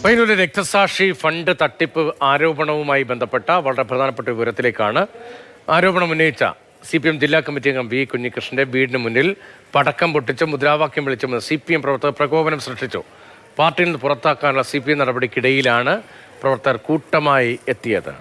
പയ്യന്നൂരിലെ രക്തസാക്ഷി ഫണ്ട് തട്ടിപ്പ് ആരോപണവുമായി ബന്ധപ്പെട്ട വളരെ പ്രധാനപ്പെട്ട വിവരത്തിലേക്കാണ്. ആരോപണം ഉന്നയിച്ച CPM ജില്ലാ കമ്മിറ്റി അംഗം വി കുഞ്ഞികൃഷ്ണന്റെ വീടിന് മുന്നിൽ പടക്കം പൊട്ടിച്ച് മുദ്രാവാക്യം വിളിച്ചുമെന്ന് CPM പ്രവർത്തകർ പ്രകോപനം സൃഷ്ടിച്ചു. പാർട്ടിയിൽ നിന്ന് പുറത്താക്കാനുള്ള CPM നടപടിക്കിടയിലാണ് പ്രവർത്തകർ കൂട്ടമായി എത്തിയത്.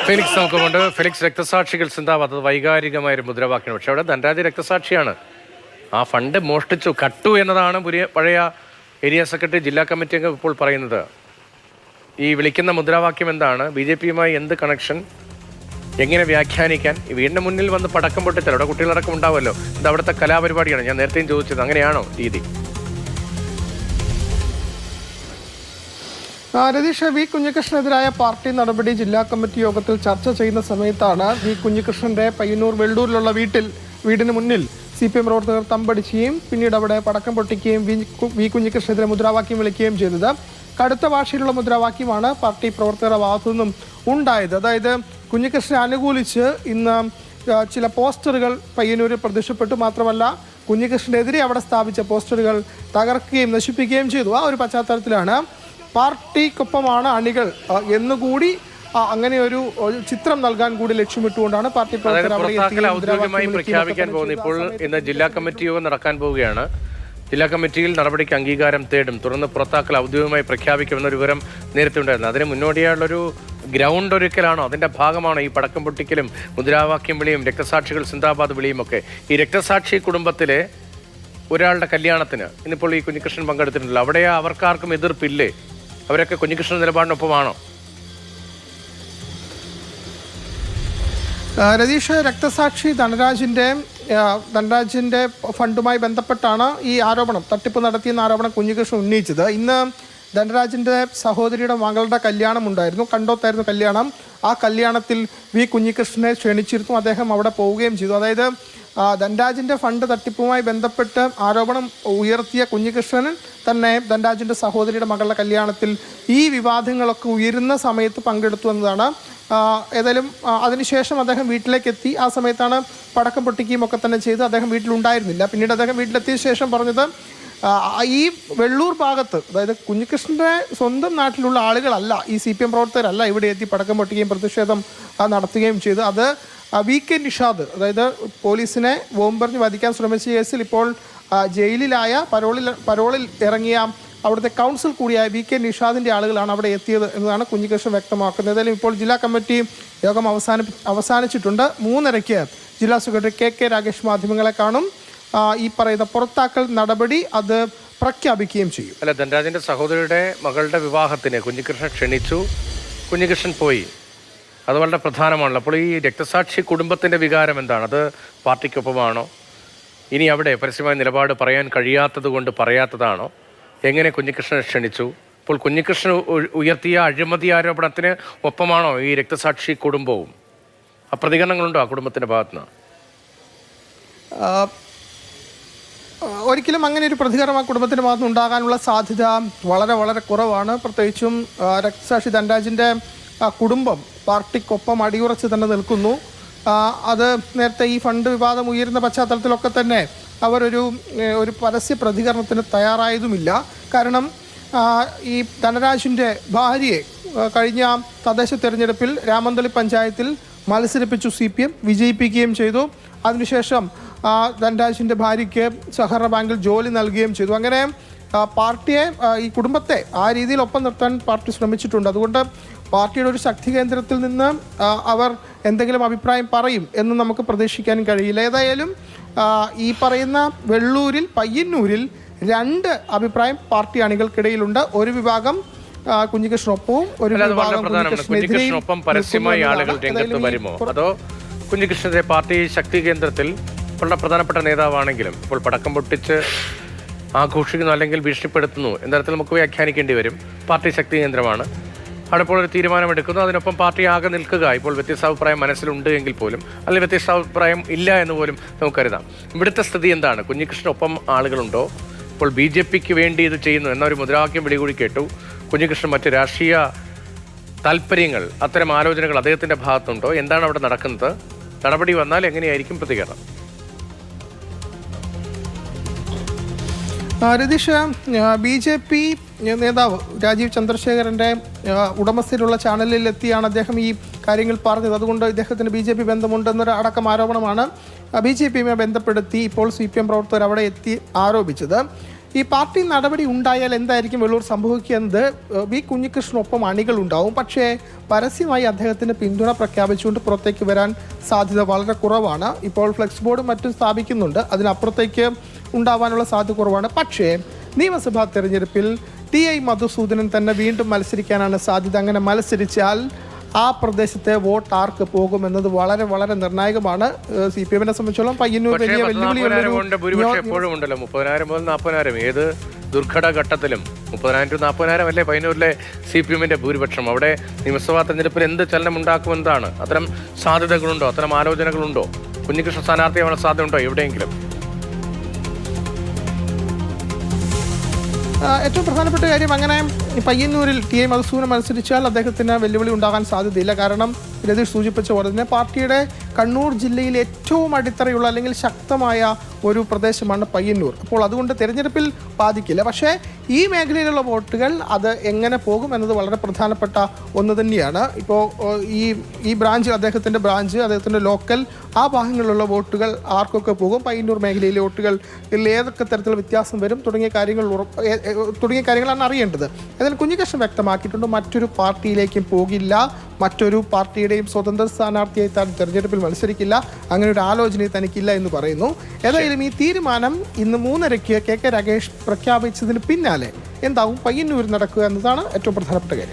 ഫെലിക്സ് നമുക്കുമുണ്ട്. ഫെലിക്സ്, രക്തസാക്ഷികൾ സിന്ദാബാദ് അത് വൈകാരികമായൊരു മുദ്രാവാക്യം. പക്ഷെ അവിടെ ധനരാജ് രക്തസാക്ഷിയാണ്. ആ ഫണ്ട് മോഷ്ടിച്ചു കട്ടു എന്നതാണ് പഴയ ഏരിയ സെക്രട്ടറി ജില്ലാ കമ്മിറ്റി അംഗം ഇപ്പോൾ പറയുന്നത്. ഈ വിളിക്കുന്ന മുദ്രാവാക്യം എന്താണ്? BJPയുമായി എന്ത് കണക്ഷൻ? എങ്ങനെ വ്യാഖ്യാനിക്കാൻ? ഈ വീടിൻ്റെ മുന്നിൽ വന്ന് പടക്കം പൊട്ടിച്ചാൽ അവിടെ കുട്ടികളടക്കം ഉണ്ടാവുമല്ലോ. ഇത് അവിടുത്തെ കലാപരിപാടിയാണ്. ഞാൻ നേരത്തെയും ചോദിച്ചത്, അങ്ങനെയാണോ രീതി? രതീഷ്, വി കുഞ്ഞികൃഷ്ണനെതിരായ പാർട്ടി നടപടി ജില്ലാ കമ്മിറ്റി യോഗത്തിൽ ചർച്ച ചെയ്യുന്ന സമയത്താണ് വി കുഞ്ഞികൃഷ്ണന്റെ പയ്യന്നൂർ വെള്ളൂരിലുള്ള വീടിന് മുന്നിൽ CPM പ്രവർത്തകർ തമ്പടിക്കുകയും പിന്നീട് അവിടെ പടക്കം പൊട്ടിക്കുകയും വി കുഞ്ഞികൃഷ്ണനെതിരെ മുദ്രാവാക്യം വിളിക്കുകയും ചെയ്തത്. കടുത്ത ഭാഷയിലുള്ള മുദ്രാവാക്യമാണ് പാർട്ടി പ്രവർത്തകരുടെ ഭാഗത്തു നിന്നും ഉണ്ടായത്. അതായത് കുഞ്ഞികൃഷ്ണനെ അനുകൂലിച്ച് ഇന്ന് ചില പോസ്റ്ററുകൾ പയ്യന്നൂരിൽ പ്രത്യക്ഷപ്പെട്ടു. മാത്രമല്ല, കുഞ്ഞികൃഷ്ണനെതിരെ അവിടെ സ്ഥാപിച്ച പോസ്റ്ററുകൾ തകർക്കുകയും നശിപ്പിക്കുകയും ചെയ്തു. ആ ഒരു പശ്ചാത്തലത്തിലാണ് പാർട്ടിക്കൊപ്പമാണ് അണികൾ എന്നുകൂടി അങ്ങനെ ഒരു ചിത്രം നൽകാൻ കൂടി ലക്ഷ്യമിട്ടുകൊണ്ടാണ് പാർട്ടി ഔദ്യോഗികമായി പ്രഖ്യാപിക്കാൻ പോകുന്നത്. ഇപ്പോൾ ഇന്ന് ജില്ലാ കമ്മിറ്റി യോഗം നടക്കാൻ പോവുകയാണ്. ജില്ലാ കമ്മിറ്റിയിൽ നടപടിക്ക് അംഗീകാരം തേടും. തുടർന്ന് പുറത്താക്കൽ ഔദ്യോഗികമായി പ്രഖ്യാപിക്കുമെന്നൊരു വിവരം നേരത്തെ ഉണ്ടായിരുന്നു. അതിന് മുന്നോടിയായുള്ളൊരു ഗ്രൗണ്ട് ഒരുക്കലാണോ, അതിൻ്റെ ഭാഗമാണോ ഈ പടക്കം പൊട്ടിക്കലും മുദ്രാവാക്യം വിളിയും രക്തസാക്ഷികൾ സിന്ദാബാദ് വിളിയും ഒക്കെ? ഈ രക്തസാക്ഷി കുടുംബത്തിലെ ഒരാളുടെ കല്യാണത്തിന് ഇന്നിപ്പോൾ ഈ കുഞ്ഞികൃഷ്ണൻ പങ്കെടുത്തിട്ടുണ്ടല്ലോ. അവിടെ അവർക്കാർക്കും എതിർപ്പില്ലേ? അവരൊക്കെ കുഞ്ഞികൃഷ്ണൻ നിലപാടിനൊപ്പമാണോ? രതീഷ്, രക്തസാക്ഷി ധനരാജിന്റെ ഫണ്ടുമായി ബന്ധപ്പെട്ടാണ് ഈ ആരോപണം, തട്ടിപ്പ് നടത്തിയെന്ന ആരോപണം കുഞ്ഞികൃഷ്ണൻ ഉന്നയിച്ചത്. ഇന്ന് ധനരാജിന്റെ സഹോദരിയുടെ മകളുടെ കല്യാണം ഉണ്ടായിരുന്നു. കണ്ടോത്തായിരുന്നു കല്യാണം. ആ കല്യാണത്തിൽ വി കുഞ്ഞികൃഷ്ണനെ ക്ഷണിച്ചിരുന്നു. അദ്ദേഹം അവിടെ പോവുകയും ചെയ്തു. അതായത് ധനരാജിന്റെ ഫണ്ട് തട്ടിപ്പുമായി ബന്ധപ്പെട്ട് ആരോപണം ഉയർത്തിയ കുഞ്ഞികൃഷ്ണൻ തന്നെ ധനരാജിന്റെ സഹോദരിയുടെ മകളുടെ കല്യാണത്തിൽ ഈ വിവാദങ്ങളൊക്കെ ഉയരുന്ന സമയത്ത് പങ്കെടുത്തു എന്നതാണ്. ഏതായാലും അതിനുശേഷം അദ്ദേഹം വീട്ടിലേക്ക് എത്തി. ആ സമയത്താണ് പടക്കം പൊട്ടിക്കുകയും ഒക്കെ തന്നെ ചെയ്ത്. അദ്ദേഹം വീട്ടിലുണ്ടായിരുന്നില്ല. പിന്നീട് അദ്ദേഹം വീട്ടിലെത്തിയ ശേഷം പറഞ്ഞത്, ഈ വെള്ളൂർ ഭാഗത്ത്, അതായത് കുഞ്ഞികൃഷ്ണന്റെ സ്വന്തം നാട്ടിലുള്ള ആളുകളല്ല, ഈ CPM പ്രവർത്തകരല്ല ഇവിടെ എത്തി പടക്കം പൊട്ടിക്കുകയും പ്രതിഷേധം നടത്തുകയും ചെയ്തു. അത് VK നിഷാദ്, അതായത് പോലീസിനെ ബോംബെറിഞ്ഞ് വധിക്കാൻ ശ്രമിച്ച കേസിൽ ഇപ്പോൾ ജയിലിലായ പരോളിൽ ഇറങ്ങിയ അവിടുത്തെ കൗൺസിൽ കൂടിയായ VK നിഷാദിൻ്റെ ആളുകളാണ് അവിടെ എത്തിയത് എന്നതാണ് കുഞ്ഞികൃഷ്ണൻ വ്യക്തമാക്കുന്നത്. ഏതായാലും ഇപ്പോൾ ജില്ലാ കമ്മിറ്റി യോഗം അവസാനിച്ചിട്ടുണ്ട്. 3:30 ജില്ലാ സെക്രട്ടറി KK രാഗേഷ് മാധ്യമങ്ങളെ കാണും. ഈ പറയുന്ന പുറത്താക്കൽ നടപടി അത് പ്രഖ്യാപിക്കുകയും ചെയ്യും. അല്ല, ധനരാജിന്റെ സഹോദരിയുടെ മകളുടെ വിവാഹത്തിന് കുഞ്ഞികൃഷ്ണൻ ക്ഷണിച്ചു, കുഞ്ഞികൃഷ്ണൻ പോയി. അത് വളരെ പ്രധാനമാണല്ലോ. അപ്പോൾ ഈ രക്തസാക്ഷി കുടുംബത്തിന്റെ വികാരം എന്താണ്? അത് പാർട്ടിക്കൊപ്പമാണോ? ഇനി അവിടെ പരസ്യമായ നിലപാട് പറയാൻ കഴിയാത്തത് കൊണ്ട് പറയാത്തതാണോ? എങ്ങനെ കുഞ്ഞികൃഷ്ണനെ ക്ഷണിച്ചു? ഇപ്പോൾ കുഞ്ഞികൃഷ്ണൻ ഉയർത്തിയ അഴിമതി ആരോപണത്തിന് ഒപ്പമാണോ ഈ രക്തസാക്ഷി കുടുംബവും? ആ പ്രതികരണങ്ങളുണ്ടോ ആ കുടുംബത്തിന്റെ ഭാഗത്തുനിന്ന്? ഒരിക്കലും അങ്ങനെ ഒരു പ്രതികരണം ആ കുടുംബത്തിൻ്റെ ഭാഗത്ത് ഉണ്ടാകാനുള്ള സാധ്യത വളരെ വളരെ കുറവാണ്. പ്രത്യേകിച്ചും രക്തസാക്ഷി ധനരാജിൻ്റെ കുടുംബം പാർട്ടിക്കൊപ്പം അടിയുറച്ച് തന്നെ നിൽക്കുന്നു. അത് നേരത്തെ ഈ ഫണ്ട് വിവാദം ഉയരുന്ന പശ്ചാത്തലത്തിലൊക്കെ തന്നെ അവരൊരു പരസ്യ പ്രതികരണത്തിന് തയ്യാറായതുമില്ല. കാരണം ഈ ധനരാജിൻ്റെ ഭാര്യയെ കഴിഞ്ഞ തദ്ദേശ തെരഞ്ഞെടുപ്പിൽ രാമന്തളി പഞ്ചായത്തിൽ മത്സരിപ്പിച്ചു CPM, വിജയിപ്പിക്കുകയും ചെയ്തു. അതിനുശേഷം ധനരാജിൻ്റെ ഭാര്യയ്ക്ക് സഹകരണ ബാങ്കിൽ ജോലി നൽകുകയും ചെയ്തു. അങ്ങനെ പാർട്ടിയെ ഈ കുടുംബത്തെ ആ രീതിയിൽ ഒപ്പം നിർത്താൻ പാർട്ടി ശ്രമിച്ചിട്ടുണ്ട്. അതുകൊണ്ട് പാർട്ടിയുടെ ഒരു ശക്തി കേന്ദ്രത്തിൽ നിന്ന് അവർ എന്തെങ്കിലും അഭിപ്രായം പറയും എന്ന് നമുക്ക് പ്രതീക്ഷിക്കാൻ കഴിയില്ല. ഏതായാലും ഈ പറയുന്ന വെള്ളൂരിൽ പയ്യന്നൂരിൽ 2 അഭിപ്രായം പാർട്ടി അണികൾക്കിടയിലുണ്ട്. ഒരു വിഭാഗം കുഞ്ഞികൃഷ്ണനൊപ്പവും ഒരു വിഭാഗം കുഞ്ഞികൃഷ്ണനൊപ്പം പരസ്യമായി ആളുകൾ രംഗത്ത് വരുമോ, അതോ കുഞ്ഞികൃഷ്ണന്റെ പാർട്ടി ശക്തി കേന്ദ്രത്തിൽ വളരെ പ്രധാനപ്പെട്ട നേതാവാണെങ്കിലും ഇപ്പോൾ പടക്കം പൊട്ടിച്ച് ആഘോഷിക്കുന്നു അല്ലെങ്കിൽ ഭീഷണിപ്പെടുത്തുന്നു എന്ന തരത്തിൽ നമുക്ക് വ്യാഖ്യാനിക്കേണ്ടി വരും. പാർട്ടി ശക്തി കേന്ദ്രമാണ്, അവിടെ ഇപ്പോൾ ഒരു തീരുമാനമെടുക്കുന്നു, അതിനൊപ്പം പാർട്ടി ആകെ നിൽക്കുക. ഇപ്പോൾ വ്യത്യസ്താഭിപ്രായം മനസ്സിലുണ്ട് എങ്കിൽ പോലും, അല്ലെങ്കിൽ വ്യത്യസ്താഭിപ്രായം ഇല്ല എന്ന് പോലും നമുക്ക് കരുതാം. ഇവിടുത്തെ സ്ഥിതി എന്താണ്? കുഞ്ഞികൃഷ്ണനൊപ്പം ആളുകളുണ്ടോ? ഇപ്പോൾ BJPക്ക് വേണ്ടി ഇത് ചെയ്യുന്നു എന്നൊരു മുദ്രാവാക്യം വിളികൂടി കേട്ടു. കുഞ്ഞികൃഷ്ണൻ മറ്റ് രാഷ്ട്രീയ താല്പര്യങ്ങൾ, അത്തരം ആലോചനകൾ അദ്ദേഹത്തിന്റെ ഭാഗത്തുണ്ടോ? എന്താണ് അവിടെ നടക്കുന്നത്? നടപടി വന്നാൽ എങ്ങനെയായിരിക്കും പ്രതികരണം? രതീഷ്, BJP നേതാവ് രാജീവ് ചന്ദ്രശേഖരൻ്റെ ഉടമസ്ഥയിലുള്ള ചാനലിൽ എത്തിയാണ് അദ്ദേഹം ഈ കാര്യങ്ങൾ പറഞ്ഞത്. അതുകൊണ്ട് ഇദ്ദേഹത്തിന് BJP ബന്ധമുണ്ടെന്നൊരു അടക്കം ആരോപണമാണ് BJPയുമായി ബന്ധപ്പെടുത്തി ഇപ്പോൾ CPM പ്രവർത്തകർ അവിടെ എത്തി ആരോപിച്ചത്. ഈ പാർട്ടി നടപടി ഉണ്ടായാൽ എന്തായിരിക്കും വെള്ളൂർ സംഭവിക്കുക എന്നത് വി കുഞ്ഞികൃഷ്ണനൊപ്പം അണികളുണ്ടാവും. പക്ഷേ പരസ്യമായി അദ്ദേഹത്തിന് പിന്തുണ പ്രഖ്യാപിച്ചുകൊണ്ട് പുറത്തേക്ക് വരാൻ സാധ്യത വളരെ കുറവാണ്. ഇപ്പോൾ ഫ്ലെക്സ് ബോർഡും മറ്റും സ്ഥാപിക്കുന്നുണ്ട്, അതിനപ്പുറത്തേക്ക് ഉണ്ടാവാനുള്ള സാധ്യത കുറവാണ്. പക്ഷേ നിയമസഭാ തെരഞ്ഞെടുപ്പിൽ TI മധുസൂദനൻ തന്നെ വീണ്ടും മത്സരിക്കാനാണ് സാധ്യത. അങ്ങനെ മത്സരിച്ചാൽ ആ പ്രദേശത്തെ വോട്ട് ആർക്ക് പോകുമെന്നത് വളരെ വളരെ നിർണായകമാണ്. CPMനെ സംബന്ധിച്ചോളം പയ്യന്നൂർ വലിയ ഭൂരിപക്ഷം എപ്പോഴും ഉണ്ടല്ലോ. 30,000 മുതൽ 40,000, ഏത് ദുർഘട ഘട്ടത്തിലും 30,000 to 40,000 അല്ലേ പയ്യന്നൂരിലെ CPMന്റെ ഭൂരിപക്ഷം. അവിടെ നിയമസഭാ തെരഞ്ഞെടുപ്പിൽ എന്ത് ചലനം ഉണ്ടാക്കുമെന്നതാണ്. അത്തരം സാധ്യതകളുണ്ടോ? അത്തരം ആലോചനകളുണ്ടോ? കുഞ്ഞികൃഷ്ണ സ്ഥാനാർത്ഥിയാവാനുള്ള സാധ്യത ഉണ്ടോ എവിടെയെങ്കിലും? ഏറ്റവും പ്രധാനപ്പെട്ട കാര്യം, അങ്ങനെ പയ്യന്നൂരിൽ TI മധുസൂദനൻ മത്സരിച്ചാൽ അദ്ദേഹത്തിന് വെല്ലുവിളി ഉണ്ടാകാൻ സാധ്യതയില്ല. കാരണം രതീഷ് സൂചിപ്പിച്ച പോലെ തന്നെ പാർട്ടിയുടെ കണ്ണൂർ ജില്ലയിൽ ഏറ്റവും അടിത്തറയുള്ള അല്ലെങ്കിൽ ശക്തമായ ഒരു പ്രദേശമാണ് പയ്യന്നൂർ. അപ്പോൾ അതുകൊണ്ട് തിരഞ്ഞെടുപ്പിൽ ബാധിക്കില്ല. പക്ഷേ ഈ മേഖലയിലുള്ള വോട്ടുകൾ അത് എങ്ങനെ പോകും എന്നത് വളരെ പ്രധാനപ്പെട്ട ഒന്ന് തന്നെയാണ്. ഇപ്പോൾ ഈ ബ്രാഞ്ച്, അദ്ദേഹത്തിൻ്റെ ലോക്കൽ ആ ഭാഗങ്ങളിലുള്ള വോട്ടുകൾ ആർക്കൊക്കെ പോകും, പയ്യന്നൂർ മേഖലയിലെ വോട്ടുകൾ ഏതൊക്കെ തരത്തിലുള്ള വ്യത്യാസം വരും തുടങ്ങിയ കാര്യങ്ങളാണ് അറിയേണ്ടത്. എന്നാൽ കുഞ്ഞികൃഷ്ണൻ വ്യക്തമാക്കിയിട്ടുണ്ട്, മറ്റൊരു പാർട്ടിയിലേക്കും പോകില്ല, മറ്റൊരു പാർട്ടിയുടെയും സ്വതന്ത്ര സ്ഥാനാർത്ഥിയായി താൻ തെരഞ്ഞെടുപ്പിൽ മത്സരിക്കില്ല, അങ്ങനെ ഒരു ആലോചന തനിക്കില്ല എന്ന് പറയുന്നു. ഏതായാലും ഈ തീരുമാനം ഇന്ന് 3:30 KK രാഗേഷ് പ്രഖ്യാപിച്ചതിന് പിന്നാലെ എന്താവും പയ്യന്നൂരിൽ നടക്കുക എന്നതാണ് ഏറ്റവും പ്രധാനപ്പെട്ട കാര്യം.